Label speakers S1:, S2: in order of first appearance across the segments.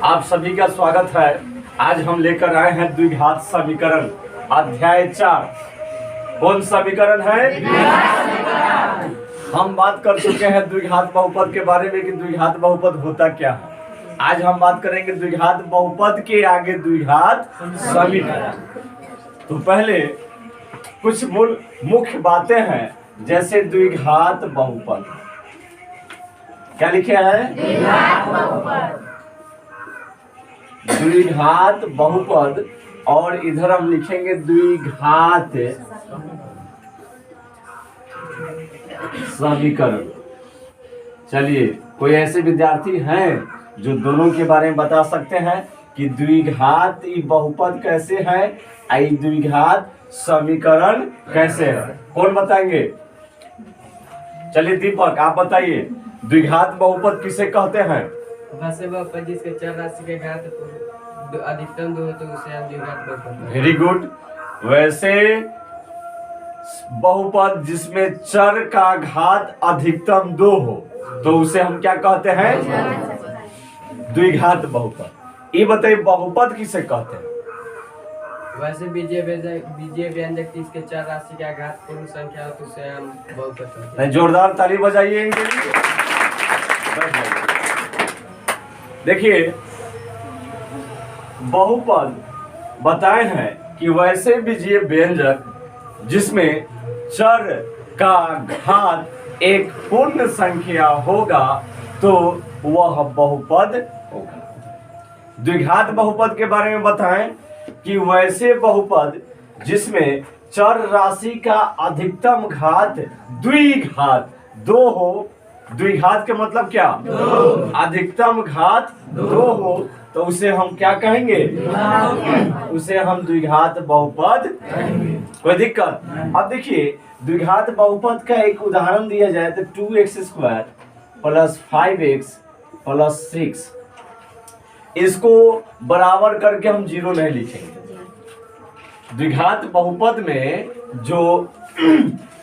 S1: आप सभी का स्वागत है। आज हम लेकर आए हैं द्विघात समीकरण अध्याय 4। कौन समीकरण है? हम बात कर चुके हैं द्विघात बहुपद के बारे में कि द्विघात बहुपद होता क्या है। आज हम बात करेंगे द्विघात बहुपद के आगे द्विघात समीकरण। तो पहले कुछ मुख्य बातें हैं, जैसे द्विघात बहुपद। क्या लिखे हैं? द्विघात बहुपद। और इधर हम लिखेंगे द्विघात समीकरण। चलिए, कोई ऐसे विद्यार्थी हैं जो दोनों के बारे में बता सकते हैं कि द्विघात बहुपद कैसे है, द्विघात समीकरण कैसे है? कौन बताएंगे? चलिए दीपक, आप बताइए, द्विघात बहुपद किसे कहते हैं?
S2: वैसे बहुपद जिसके चर राशि के घात अधिकतम 2 हो तो उसे हम द्विघात बहुपद।
S1: Very good. वैसे बहुपद जिसमें चर का घात अधिकतम 2 हो तो उसे हम क्या कहते हैं? द्विघात बहुपद। ये बताइए, बहुपद किसे कहते हैं?
S2: वैसे बीजीय व्यंजक जिसके चर राशि का घात पूर्ण संख्या हो तो उसे हम बहुपद कहते हैं।
S1: जोरदार ताली बजाइए इनके लिए। देखिए, बहुपद बताए हैं कि वैसे बीजीय व्यंजक जिसमें चर का घात एक पूर्ण संख्या होगा तो वह बहुपद होगा। द्विघात बहुपद के बारे में बताएं कि वैसे बहुपद जिसमें चर राशि का अधिकतम घात द्विघात 2 हो। द्विघात के मतलब क्या? अधिकतम घात 2 हो तो उसे हम क्या कहेंगे? उसे हम द्विघात बहुपद। कोई दिक्कत? अब देखिए, द्विघात बहुपद का एक उदाहरण दिया जाए तो 2x² + 5x + 6, इसको बराबर करके हम 0 नहीं लिखेंगे। द्विघात बहुपद में जो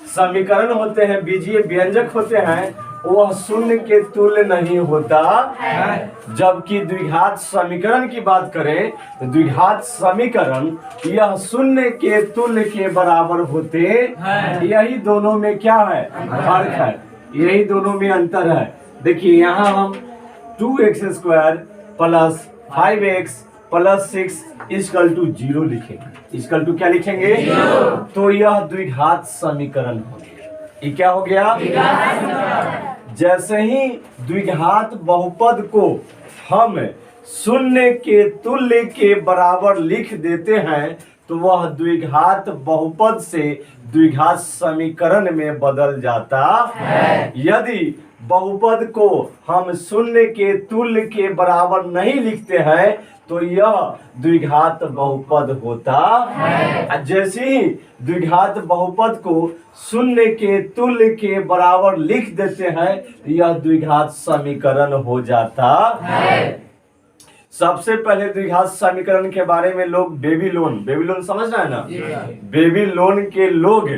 S1: समीकरण होते हैं, बीजीय व्यंजक होते हैं, वह शून्य के तुल्य नहीं होता। जबकि द्विघात समीकरण की बात करें तो द्विघात समीकरण यह शून्य के तुल्य के बराबर होते हैं। यही दोनों में क्या है? फर्क है। यही दोनों में अंतर है। देखिए, यहाँ हम 2x² + 5x + 6 = 0 लिखेंगे। इक्वल टू क्या लिखेंगे? तो यह द्विघात समीकरण हो गया। ये क्या हो गया? जैसे ही द्विघात बहुपद को हम शून्य के तुल्य के बराबर लिख देते हैं तो वह द्विघात बहुपद से द्विघात समीकरण में बदल जाता है। यदि बहुपद को हम शून्य के तुल्य के बराबर नहीं लिखते हैं तो यह द्विघात बहुपद होता है। जैसे ही द्विघात बहुपद को शून्य के तुल्य के बराबर लिख देते हैं यह द्विघात समीकरण हो जाता है। सबसे पहले द्विघात समीकरण के बारे में लोग बेबीलोन समझना है ना? बेबीलोन के लोग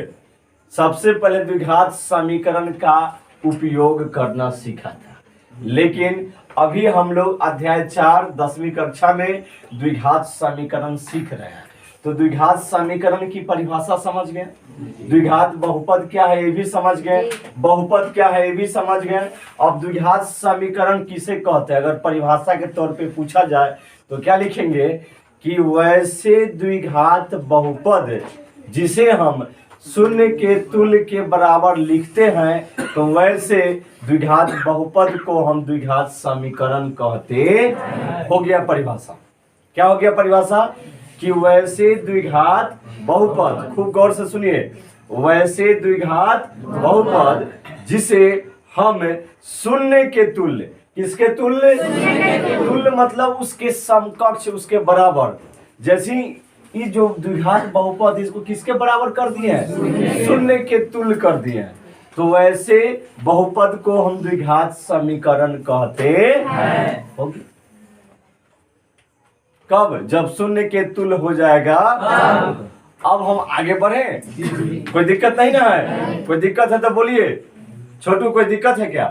S1: सबसे पहले द्विघात समीकरण का उपयोग करना सीखा था। लेकिन अभी हम लोग अध्याय 4 10वीं कक्षा में द्विघात समीकरण सीख रहे हैं। तो द्विघात समीकरण की परिभाषा समझ गए, द्विघात बहुपद क्या है ये भी समझ गए, बहुपद क्या है ये भी समझ गए। अब द्विघात समीकरण किसे कहते हैं अगर परिभाषा के तौर पे पूछा जाए तो क्या लिखेंगे कि वैसे द्विघात बहुपद जिसे हम शून्य के तुल्य के बराबर लिखते हैं तो वैसे द्विघात बहुपद को हम द्विघात समीकरण कहते। हो गया परिभाषा। क्या हो गया परिभाषा? कि वैसे द्विघात बहुपद, खूब गौर से सुनिए, वैसे द्विघात बहुपद जिसे हम शून्य के तुल्य, किसके तुल्य? तुल्य मतलब उसके समकक्ष, उसके बराबर। जैसी ये जो द्विघात बहुपद इसको किसके बराबर कर दिए हैं? शून्य के तुल्य कर दिए हैं। तो वैसे बहुपद को हम द्विघात समीकरण कहते हैं। कब? जब शून्य के तुल्य हो जाएगा। अब हम आगे बढ़े, कोई दिक्कत नहीं ना है? कोई दिक्कत है तो बोलिए। छोटू, कोई दिक्कत है क्या?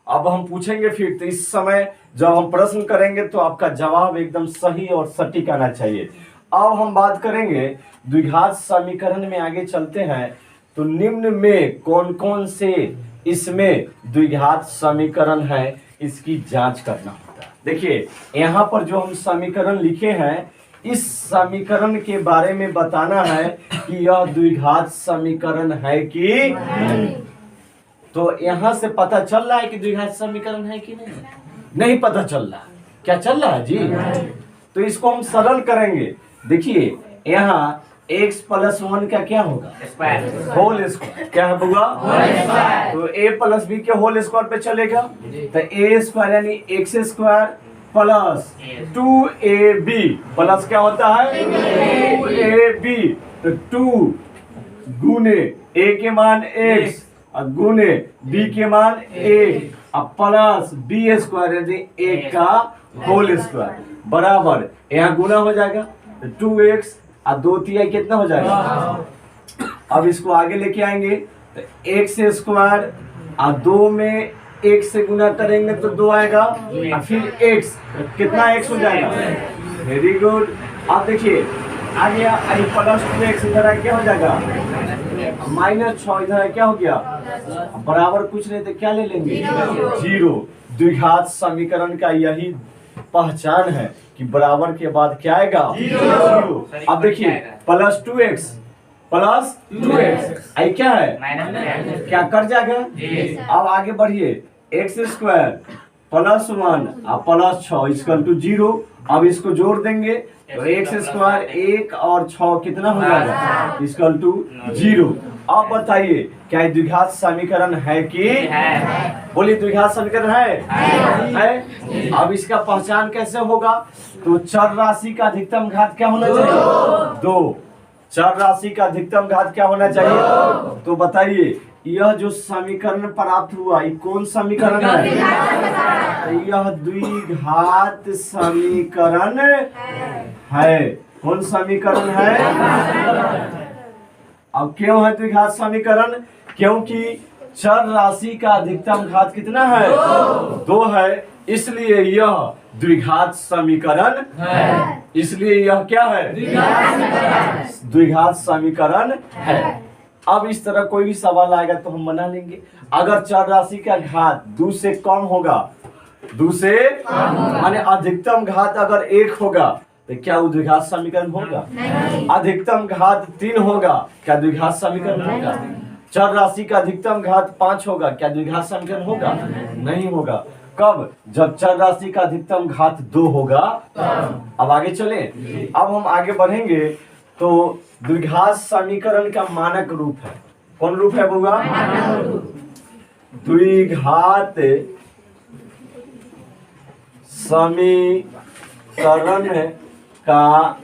S1: अब हम पूछेंगे फिर। तो इस समय जब हम प्रश्न करेंगे तो आपका जवाब एकदम सही और सटीक आना चाहिए। अब हम बात करेंगे द्विघात समीकरण में, आगे चलते हैं। तो निम्न में कौन कौन से इसमें द्विघात समीकरण है, इसकी जांच करना होता है। देखिए यहाँ पर जो हम समीकरण लिखे हैं, इस समीकरण के बारे में बताना है कि यह द्विघात समीकरण है कि नहीं। तो यहाँ से पता चल रहा है कि द्विघात समीकरण है कि नहीं? नहीं पता चल रहा। क्या चल रहा है जी? तो इसको हम सरल करेंगे। देखिए यहाँ x प्लस 1 का क्या होगा? Whole square. क्या है बुआ? तो a प्लस बी के होल स्क्वायर पे चलेगा, तो a स्क्वायर यानी x square plus 2ab plus क्या होता है? 2ab। तो 2 गुने a के मान x और गुने b के मान 1 और प्लस b स्क्वायर यानी 1 का होल स्क्वायर बराबर, यहाँ गुना हो जाएगा 2x और 2 तिहाई कितना हो जाएगा? अब इसको आगे लेके आएंगे तो x स्क्वायर और 2 में 1 से गुना करेंगे तो 2 आएगा और फिर x, कितना x हो जाएगा? Very good. अब देखिए आगे प्लस 2x इधर क्या हो जाएगा? -6 इधर क्या हो गया? बराबर कुछ नहीं तो क्या ले लेंगे? 0। द्विघात समीकरण का यही पहचान है कि बराबर के बाद क्या आएगा? 0। अब देखिए प्लस 2x आई क्या है? क्या कर जाएगा? अब आगे बढ़िए, x स्क्वायर प्लस 1 और प्लस 6 इक्वल टू 0। अब इसको जोड़ देंगे तो x स्क्वायर 1 और 6 कितना हो जाएगा? Equal to 0। अब बताइए क्या ये द्विघात समीकरण है कि? बोलिए द्विघात समीकरण है? अब इसका पहचान कैसे होगा? तो चर राशि का अधिकतम घात क्या होना चाहिए? 2। चर राशि का अधिकतम घात क्या होना चाहिए? तो बताइए यह जो समीकरण प्राप्त हुआ ये कौन समीकरण है? यह द्विघात समीकरण है। कौन समीकरण है? अब क्यों है द्विघात समीकरण? क्योंकि चर राशि का अधिकतम घात कितना है? 2 है, इसलिए यह द्विघात समीकरण है। इसलिए यह क्या है? द्विघात समीकरण है। अब इस तरह कोई भी सवाल आएगा तो हम बना लेंगे। अगर चर राशि का घात 2 से कम होगा, 2 से माने अधिकतम घात अगर 1 होगा तो क्या वो द्विघात समीकरण होगा? अधिकतम घात 3 होगा, क्या द्विघात समीकरण होगा? चर राशि का अधिकतम घात 5 होगा, क्या द्विघात समीकरण होगा? नहीं होगा। कब? जब चर राशि का अधिकतम घात 2 होगा। अब आगे चले। अब हम आगे बढ़ेंगे तो द्विघात समीकरण का मानक रूप है। कौन रूप है बुआ? द्विघात समीकरण का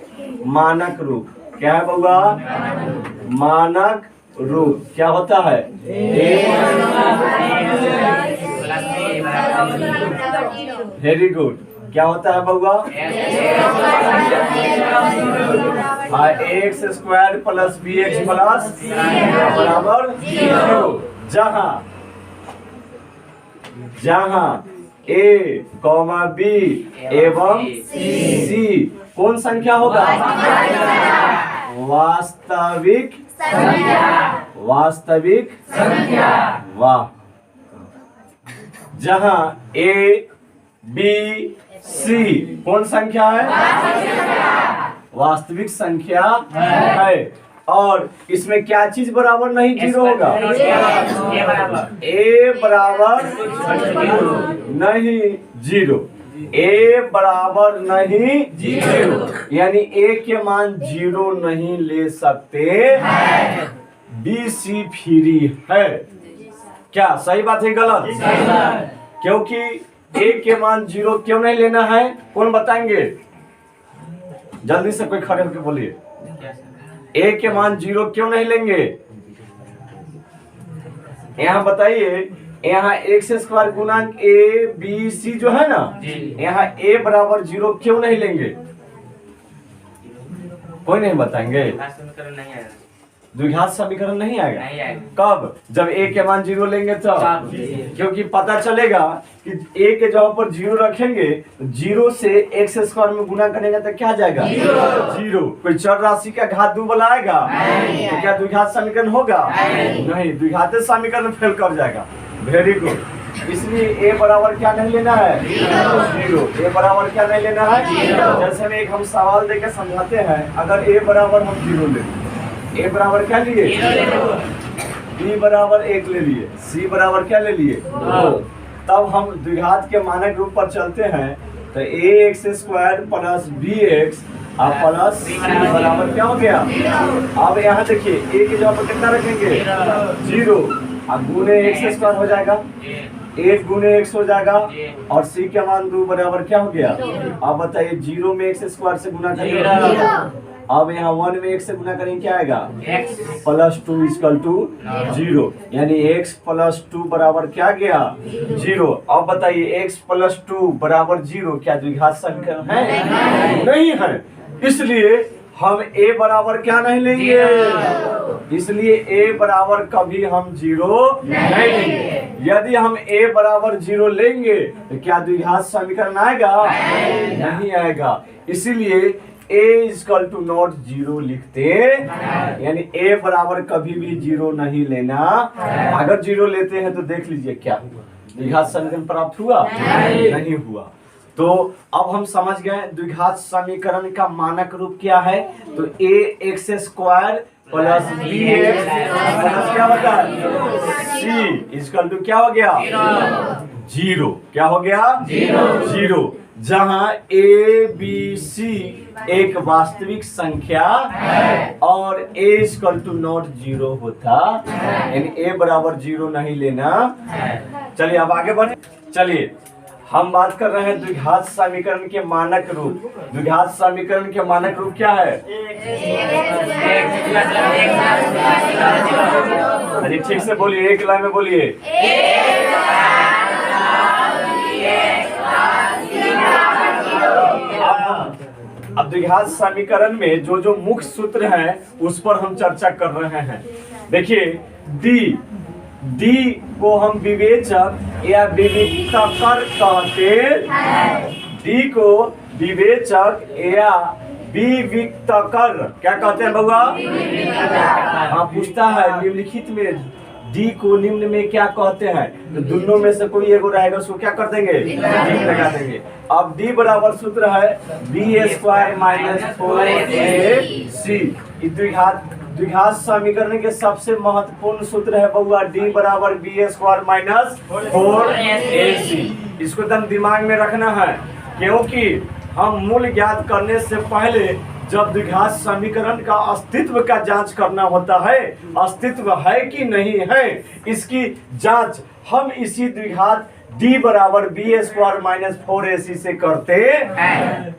S1: मानक रूप क्या है बुआ? मानक रूप क्या होता है? Very good. क्या होता है बउआ? x square plus bx plus बराबर 0। जहाँ a, b एवं c कौन संख्या होगा? वास्तविक संख्या। वाह। जहाँ a, b, c कौन संख्या है? वास्तविक संख्या है। और इसमें क्या चीज बराबर नहीं 0 होगा? a बराबर नहीं 0। a बराबर नहीं 0 यानी a के मान 0 नहीं ले सकते। b c फ्री है। क्या सही बात है गलत? क्योंकि a के मान 0 क्यों नहीं लेना है? कौन बताएंगे? जल्दी से कोई खड़े होकर बोलिए। a के मान 0 क्यों नहीं लेंगे? यहाँ बताइए। यहाँ x स्क्वायर गुणांक a b c जो है ना, यहाँ a बराबर 0 क्यों नहीं लेंगे? कोई नहीं बताएंगे। द्विघात समीकरण नहीं आएगा।
S2: नहीं आएगा।
S1: कब? जब a के मान 0 लेंगे तब, क्योंकि पता चलेगा कि a के जगह पर 0 रखेंगे, 0 से x स्क्वायर में गुना करेंगे तो क्या जाएगा? 0। कोई चर राशि का घात 2 वाला आएगा तो क्या द्विघात समीकरण होगा? नहीं, द्विघात समीकरण फेल कर जाएगा। Very good. इसलिए a बराबर क्या नहीं लेना है? 0। a बराबर क्या नहीं लेना है? जैसे में एक हम सवाल देके समझाते हैं, अगर a बराबर हम 0 ले, a बराबर क्या लिए? b बराबर 1 ले लिए, c बराबर क्या ले लिए? 2। तब हम द्विघात के मानक रूप पर चलते हैं तो ax² प्लस bx और प्लस c बराबर क्या हो गया? अब यहाँ देखिए a की जगह पर कितना रखेंगे? 0। अब गुने x² हो जाएगा, 1 गुने x हो जाएगा, और c के मान 2 बराबर क्या हो गया? अब बताइए 0 में x² से गुना करेंगे, अब यहाँ 1 में x से गुना करेंगे क्या आएगा? प्लस 2 इक्वल टू 0, यानी x प्लस 2 बराबर क्या गया? 0। अब बताइए x प्लस 2 बराबर 0 क्या द्विघात समीकरण है? नहीं है। इसलिए हम a बराबर क्या नहीं लेंगे? इसलिए a बराबर कभी हम 0 नहीं लेंगे। यदि हम a बराबर 0 लेंगे तो क्या द्विघात समीकरण आएगा? नहीं आएगा। इसीलिए a इक्वल टू नॉट 0 लिखते, यानी a बराबर कभी भी 0 नहीं लेना। अगर 0 लेते हैं तो देख लीजिए क्या हुआ? द्विघात समीकरण प्राप्त हुआ? नहीं हुआ। तो अब हम समझ गए द्विघात समीकरण का मानक रूप क्या है। तो ax² प्लस bx प्लस क्या होगा? c इक्वल टू क्या हो गया? 0। क्या हो गया? 0। जहाँ a b c एक वास्तविक संख्या और a इक्वल टू नॉट 0 होता, यानी a बराबर 0 नहीं लेना। चलिए अब आगे बढ़े। चलिए हम बात कर रहे हैं द्विघात समीकरण के मानक रूप। द्विघात समीकरण के मानक रूप क्या है? अरे ठीक से बोलिए, एक लाइन में बोलिए। अब द्विघात समीकरण में जो जो मुख्य सूत्र हैं उस पर हम चर्चा कर रहे हैं। देखिए डी को हम विवेचक या विविक्तकर कहते हैं। डी को विवेचक या विविक्तकर क्या कहते हैं बउआ? हाँ, पूछता है निम्नलिखित में डी को निम्न में क्या कहते हैं? तो दोनों में से कोई एगो रहेगा, उसको क्या कर देंगे? डी लगा देंगे। अब डी बराबर सूत्र है b² माइनस 4ac। द्विघात समीकरण के सबसे महत्वपूर्ण सूत्र है बउआ डी बराबर b² माइनस 4ac। इसको एकदम दिमाग में रखना है, क्योंकि हम मूल ज्ञात करने से पहले जब द्विघात समीकरण का अस्तित्व का जांच करना होता है, अस्तित्व है कि नहीं है, इसकी जांच हम इसी द्विघात d बराबर b² माइनस 4ac से करते हैं।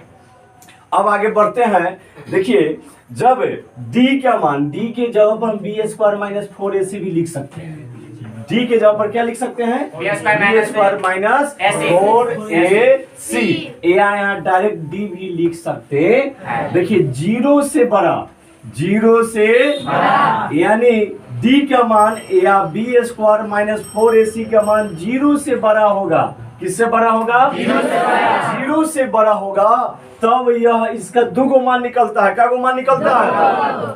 S1: अब आगे बढ़ते हैं। देखिए जब d का मान, d के जगह पर हम b² माइनस 4ac भी लिख सकते हैं। d के जगह पर क्या लिख सकते हैं? b² minus 4ac। यहाँ डायरेक्ट d भी लिख सकते। देखिए 0 से बड़ा, 0 से यानी d का मान या b² माइनस 4ac का मान 0 से बड़ा होगा। किससे बड़ा होगा? 0 से बड़ा होगा। तब यह इसका दो गो मान निकलता है। क्या गो मान निकलता है?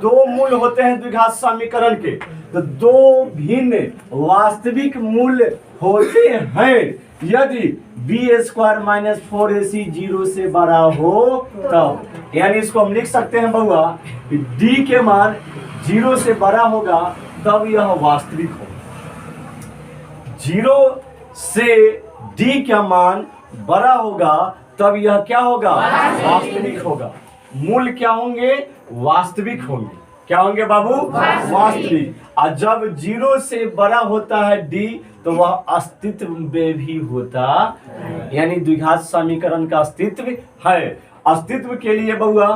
S1: दो मूल होते हैं द्विघात समीकरण के, तो दो भिन्न वास्तविक मूल्य होते हैं। यदि b² माइनस 4ac 0 से बड़ा हो तब, यानी इसको हम लिख सकते हैं बउआ d के मान 0 से बड़ा होगा तब यह वास्तविक होगा। 0 से d का मान बड़ा होगा तब यह क्या होगा? वास्तविक होगा। मूल क्या होंगे? वास्तविक होंगे। क्या होंगे बाबू? वास्तविक। और जब 0 से बड़ा होता है d तो वह अस्तित्व में भी होता, यानी द्विघात समीकरण का अस्तित्व है। अस्तित्व के लिए बउआ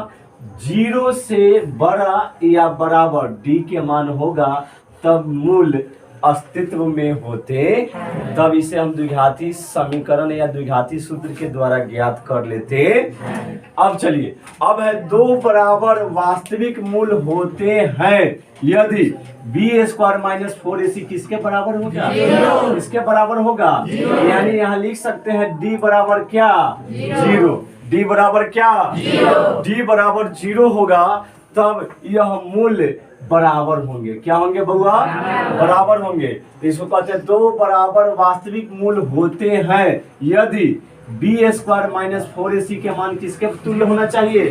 S1: 0 से बड़ा या बराबर d के मान होगा तब मूल अस्तित्व में होते तब इसे हम द्विघाती समीकरण या द्विघाती सूत्र के द्वारा ज्ञात कर लेते। अब चलिए, अब है दो बराबर वास्तविक मूल होते हैं यदि b² - 4ac किसके बराबर होगा? किसके बराबर होगा? यानी यहाँ लिख सकते हैं d बराबर क्या? 0। d बराबर क्या? d बराबर 0 होगा तब यह मूल्य बराबर होंगे। क्या होंगे बउआ? बराबर होंगे। इसको कहते हैं दो बराबर वास्तविक मूल होते हैं यदि b² - 4ac के मान किसके तुल्य होना चाहिए?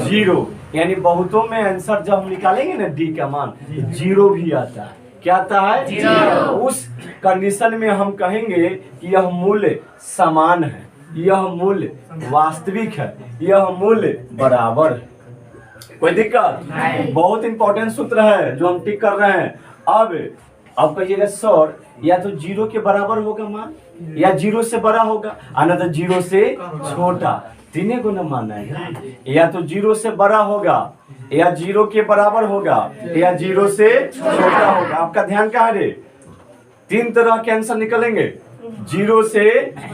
S1: 0। यानी बहुतों में आंसर जब हम निकालेंगे ना d का मान 0 भी आता है। क्या आता है? 0। उस कंडीशन में हम कहेंगे कि यह मूल्य समान है, यह मूल्य वास्तविक है, यह मूल्य बराबर है। कोई दिक्कत? बहुत इंपॉर्टेंट सूत्र है जो हम टिक कर रहे हैं। अब कहिएगा सर या तो 0 के बराबर होगा मान, या 0 से बड़ा होगा, ना तो 0 से छोटा। तीनों को न मानना है, या तो 0 से बड़ा होगा, या 0 के बराबर होगा, या 0 से छोटा होगा। आपका ध्यान कहाँ है? 3 तरह के आंसर निकलेंगे। 0 से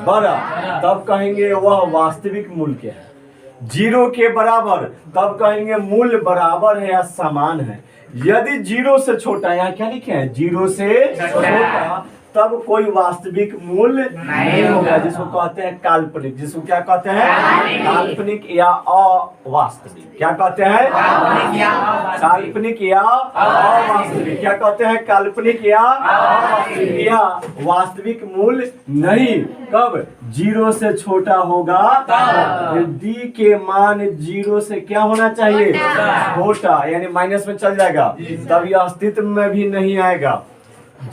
S1: बड़ा तब कहेंगे वह वास्तविक मूल्य क्या है। 0 के बराबर तब कहेंगे मूल्य बराबर है या समान है। यदि 0 से छोटा, यहाँ क्या लिखे हैं? 0 से छोटा तब कोई वास्तविक मूल्य नहीं होगा, जिसको कहते हैं काल्पनिक। जिसको क्या कहते हैं? काल्पनिक या अवास्तविक। क्या कहते हैं? काल्पनिक या अवास्तविक। क्या कहते हैं? काल्पनिक या अवास्तविक। या वास्तविक मूल्य नहीं। कब? 0 से छोटा होगा तब। d के मान 0 से क्या होना चाहिए? छोटा, यानी माइनस में चल जाएगा, तब यह अस्तित्व में भी नहीं आएगा।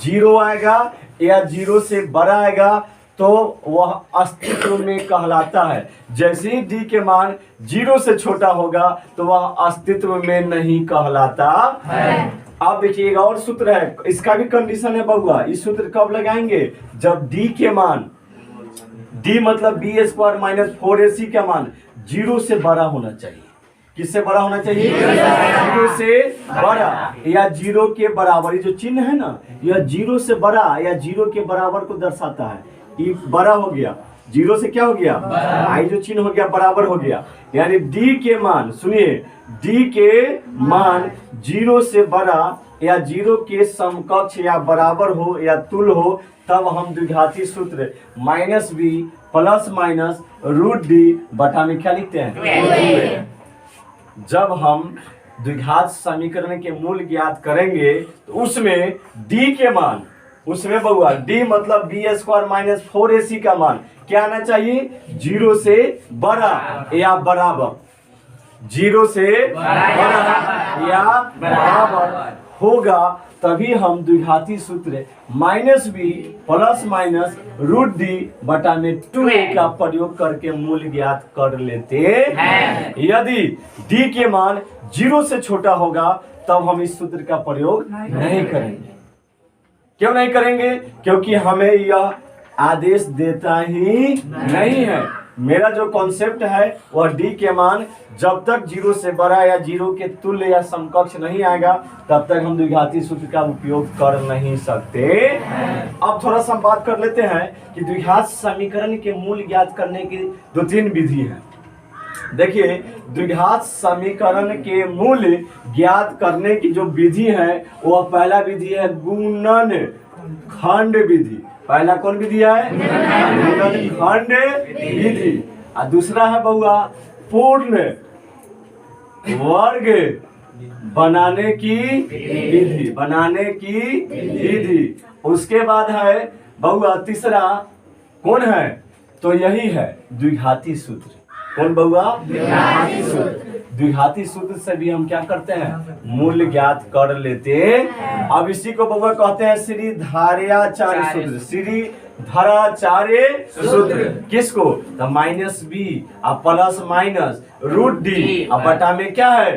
S1: 0 आएगा या 0 से बड़ा आएगा तो वह अस्तित्व में कहलाता है। जैसे ही d के मान 0 से छोटा होगा तो वह अस्तित्व में नहीं कहलाता है। अब देखिएगा और सूत्र है, इसका भी कंडीशन है बउआ। इस सूत्र कब लगाएंगे? जब d के मान, d मतलब b² - 4ac का मान 0 से बड़ा होना चाहिए। किससे बड़ा होना चाहिए? 0 से बड़ा या 0 के बराबर। ये जो चिन्ह है ना, यह 0 से बड़ा या 0 के बराबर को दर्शाता है। ये बड़ा हो गया, 0 से क्या हो गया? आई जो चिन्ह हो गया बराबर हो गया। यानी d के मान, सुनिए, d के मान 0 से बड़ा या 0 के समकक्ष या बराबर हो या तुल्य हो तब हम द्विघाती सूत्र -b ± √d बटा में क्या लिखते हैं? जब हम द्विघात समीकरण के मूल ज्ञात करेंगे तो उसमें d के मान, उसमें बउआ d मतलब b² - 4ac का मान क्या आना चाहिए? 0 से बड़ा या बराबर। 0 से बड़ा या बराबर होगा तभी हम द्विघाती सूत्र -b ± √d बटा में 2a का प्रयोग करके मूल्य ज्ञात कर लेते हैं। यदि d के मान 0 से छोटा होगा तब हम इस सूत्र का प्रयोग नहीं करेंगे। क्यों नहीं करेंगे? क्योंकि हमें यह आदेश देता ही नहीं है। मेरा जो कॉन्सेप्ट है वह d के मान जब तक 0 से बड़ा या 0 के तुल्य या समकक्ष नहीं आएगा तब तक हम द्विघाती सूत्र का उपयोग कर नहीं सकते। अब थोड़ा सा बात कर लेते हैं कि द्विघात समीकरण के मूल ज्ञात करने की 2-3 विधि है। देखिए, द्विघात समीकरण के मूल्य ज्ञात करने की जो विधि है वह पहला विधि है गुणन खंड विधि। पहला कौन विधि है? गुणन खंड विधि। और दूसरा है बउआ पूर्ण वर्ग बनाने की विधि। बनाने की विधि। उसके बाद है बउआ तीसरा कौन है? तो यही है द्विघाती सूत्र। कौन बउआ? द्विघाती सूत्र। द्विघाती सूत्र से भी हम क्या करते हैं? मूल्य ज्ञात कर लेते हैं। अब इसी को बउआ कहते हैं श्रीधराचार्य सूत्र। श्रीधराचार्य सूत्र किसको? तो -b +- √d बटा में क्या है?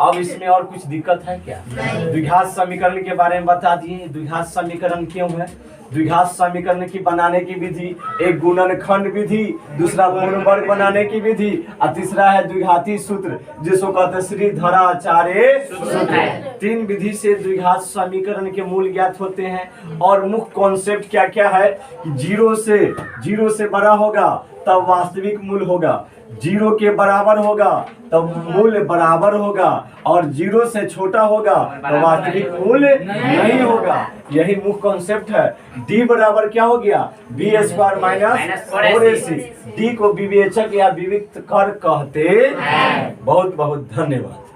S1: अब इसमें और कुछ दिक्कत है क्या? द्विघात समीकरण के बारे में बता दिए। द्विघात समीकरण क्यों है? द्विघात समीकरण की बनाने की विधि, एक गुणनखंड विधि, दूसरा पूर्ण वर्ग बनाने की विधि, और तीसरा है द्विघाती सूत्र जिसको कहते हैं श्रीधराचार्य सूत्र। 3 विधि से द्विघात समीकरण के मूल ज्ञात होते हैं। और मुख्य कॉन्सेप्ट क्या क्या है कि जीरो से बड़ा होगा तब वास्तविक मूल होगा, 0 के बराबर होगा तब मूल्य बराबर होगा, और 0 से छोटा होगा तो वास्तविक मूल्य नहीं होगा। यही मुख्य कॉन्सेप्ट है। d बराबर क्या हो गया, b² माइनस 4ac। d को विवेचक या विविक्त कर कहते हैं। बहुत बहुत धन्यवाद।